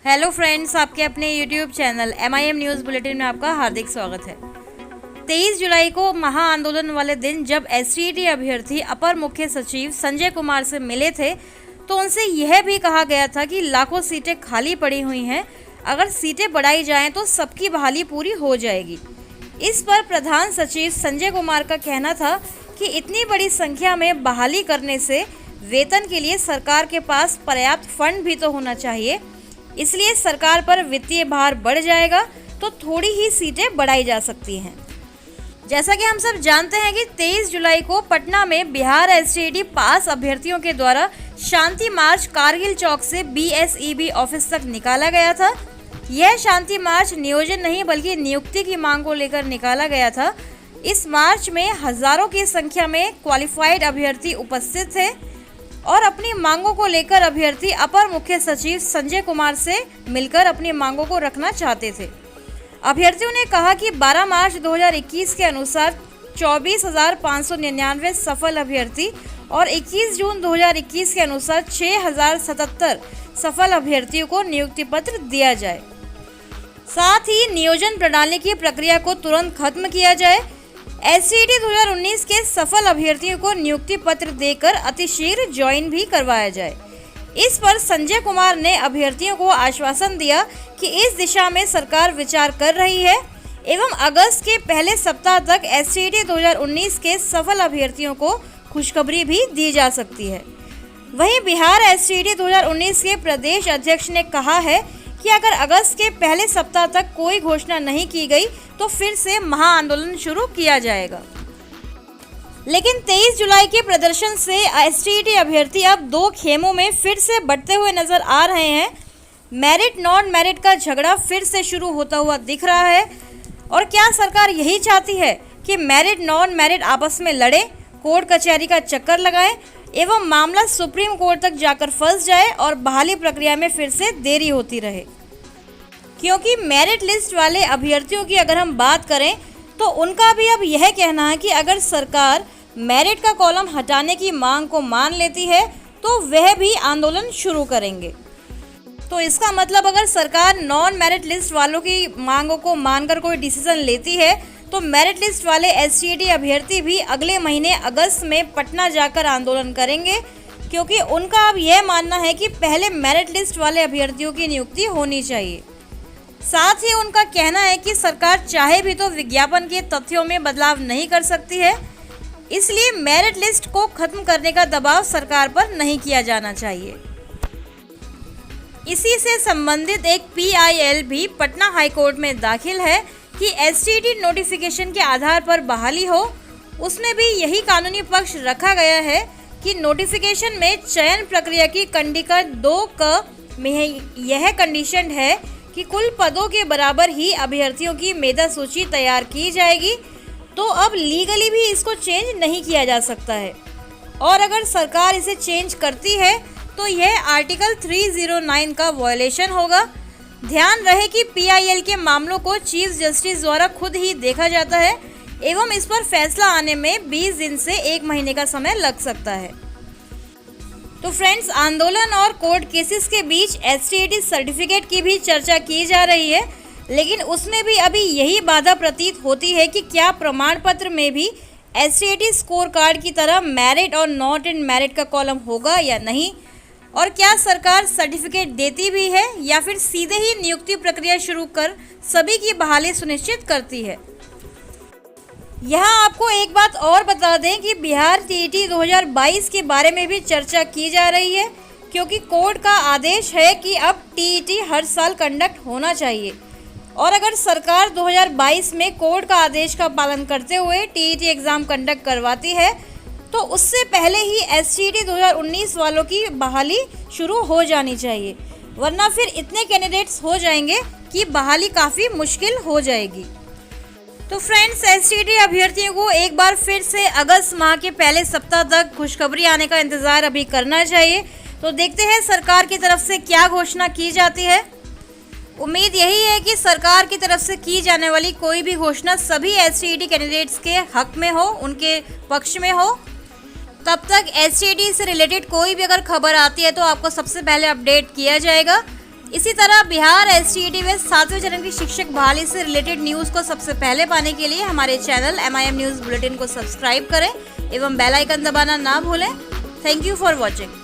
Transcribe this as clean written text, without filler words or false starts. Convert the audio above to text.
Hello friends, आपके अपने YouTube channel MIM news bulletin में आपका हार्दिक स्वागत है। 23 जुलाई को महाआंदोलन वाले दिन जब STET अभ्यर्थी अपर मुख्य सचिव संजय कुमार से मिले थे तो उनसे यह भी कहा गया था कि लाखों सीटें खाली पड़ी हुई हैं, अगर सीटें बढ़ाई जाएं तो सबकी बहाली पूरी हो जाएगी। इस पर प्रधान सचिव संजय कुमार का कहना था कि इतनी बड़ी संख्या में बहाली करने से वेतन के लिए सरकार के पास पर्याप्त फंड भी तो होना चाहिए, इसलिए सरकार पर वित्तीय भार बढ़ जाएगा तो थोड़ी ही सीटें बढ़ाई जा सकती हैं। जैसा कि हम सब जानते हैं कि 23 जुलाई को पटना में बिहार STET पास अभ्यर्थियों के द्वारा शांति मार्च कारगिल चौक से BSEB ऑफिस तक निकाला गया था। यह शांति मार्च नियोजन नहीं बल्कि नियुक्ति की मांग को लेकर निकाला गया था। इस मार्च में हजारों की संख्या में क्वालिफाइड अभ्यर्थी उपस्थित थे और अपनी मांगों को लेकर अभ्यर्थी अपर मुख्य सचिव संजय कुमार से मिलकर अपनी मांगों को रखना चाहते थे। अभ्यर्थियों ने कहा कि 12 मार्च 2021 के अनुसार 24,599 सफल अभ्यर्थी और 21 जून 2021 के अनुसार 6,077 सफल अभ्यर्थियों को नियुक्ति पत्र दिया जाए। साथ ही नियोजन प्रणाली की प्रक्रिया को तुरंत खत्म किया जाए। STET 2019 के सफल अभ्यर्थियों को नियुक्ति पत्र देकर अतिशीघ्र ज्वाइन भी करवाया जाए। इस पर संजय कुमार ने अभ्यर्थियों को आश्वासन दिया कि इस दिशा में सरकार विचार कर रही है एवं अगस्त के पहले सप्ताह तक STET 2019 के सफल अभ्यर्थियों को खुशखबरी भी दी जा सकती है। वहीं बिहार STET 2019 के प्रदेश अध्यक्ष ने कहा है कि अगर अगस्त के पहले सप्ताह तक कोई घोषणा नहीं की गई तो फिर से महाआंदोलन शुरू किया जाएगा। लेकिन 23 जुलाई के प्रदर्शन से STET अभ्यर्थी अब दो खेमों में फिर से बंटते हुए नजर आ रहे हैं। मेरिट नॉन मेरिट का झगड़ा फिर से शुरू होता हुआ दिख रहा है। और क्या सरकार यही चाहती है कि मेरिट नॉन मेरिट आपस में लड़े, कोर्ट कचहरी का चक्कर लगाएं एवं मामला सुप्रीम कोर्ट तक जाकर फंस जाए और बहाली प्रक्रिया में फिर से देरी होती रहे? क्योंकि मेरिट लिस्ट वाले अभ्यर्थियों की अगर हम बात करें तो उनका भी अब यह कहना है कि अगर सरकार मेरिट का कॉलम हटाने की मांग को मान लेती है तो वह भी आंदोलन शुरू करेंगे। तो इसका मतलब अगर सरकार नॉन मेरिट लिस्ट वालों की मांगों को मानकर कोई डिसीजन लेती है तो मेरिट लिस्ट वाले STET अभ्यर्थी भी अगले महीने अगस्त में पटना जाकर आंदोलन करेंगे, क्योंकि उनका अब यह मानना है कि पहले मेरिट लिस्ट वाले अभ्यर्थियों की नियुक्ति होनी चाहिए। साथ ही उनका कहना है कि सरकार चाहे भी तो विज्ञापन के तथ्यों में बदलाव नहीं कर सकती है, इसलिए मेरिट लिस्ट को खत्म करने का दबाव सरकार पर नहीं किया जाना चाहिए। इसी से संबंधित एक PIL भी पटना हाईकोर्ट में दाखिल है कि STET नोटिफिकेशन के आधार पर बहाली हो। उसमें भी यही कानूनी पक्ष रखा गया है कि नोटिफिकेशन में चयन प्रक्रिया की कंडिका 2 में यह कंडीशन है कि कुल पदों के बराबर ही अभ्यर्थियों की मेधा सूची तैयार की जाएगी, तो अब लीगली भी इसको चेंज नहीं किया जा सकता है। और अगर सरकार इसे चेंज करती है तो यह आर्टिकल 309 का वायलेशन होगा। ध्यान रहे कि PIL के मामलों को चीफ जस्टिस द्वारा खुद ही देखा जाता है एवं इस पर फैसला आने में 20 दिन से 1 महीने का समय लग सकता है। तो फ्रेंड्स, आंदोलन और कोर्ट केसेस के बीच STET सर्टिफिकेट की भी चर्चा की जा रही है, लेकिन उसमें भी अभी यही बाधा प्रतीत होती है कि क्या प्रमाण पत्र में भी STET स्कोर कार्ड की तरह मेरिट और नॉट इन मेरिट का कॉलम होगा या नहीं, और क्या सरकार सर्टिफिकेट देती भी है या फिर सीधे ही नियुक्ति प्रक्रिया शुरू कर सभी की बहाली सुनिश्चित करती है। यहाँ आपको एक बात और बता दें कि बिहार TET 2022 के बारे में भी चर्चा की जा रही है, क्योंकि कोर्ट का आदेश है कि अब TET हर साल कंडक्ट होना चाहिए। और अगर सरकार 2022 में कोर्ट का आदेश का पालन करते हुए TET एग्ज़ाम कंडक्ट करवाती है तो उससे पहले ही STET 2019 वालों की बहाली शुरू हो जानी चाहिए, वरना फिर इतने कैंडिडेट्स हो जाएंगे कि बहाली काफ़ी मुश्किल हो जाएगी। तो फ्रेंड्स, STET अभ्यर्थियों को एक बार फिर से अगस्त माह के पहले सप्ताह तक खुशखबरी आने का इंतज़ार अभी करना चाहिए। तो देखते हैं सरकार की तरफ से क्या घोषणा की जाती है। उम्मीद यही है कि सरकार की तरफ से की जाने वाली कोई भी घोषणा सभी STET कैंडिडेट्स के हक में हो, उनके पक्ष में हो। तब तक STET से रिलेटेड कोई भी अगर खबर आती है तो आपको सबसे पहले अपडेट किया जाएगा। इसी तरह बिहार एसटीईटी में 7वें चरण की शिक्षक बहाली से रिलेटेड न्यूज़ को सबसे पहले पाने के लिए हमारे चैनल MIM न्यूज़ बुलेटिन को सब्सक्राइब करें एवं बेल आइकन दबाना ना भूलें। Thank you for watching.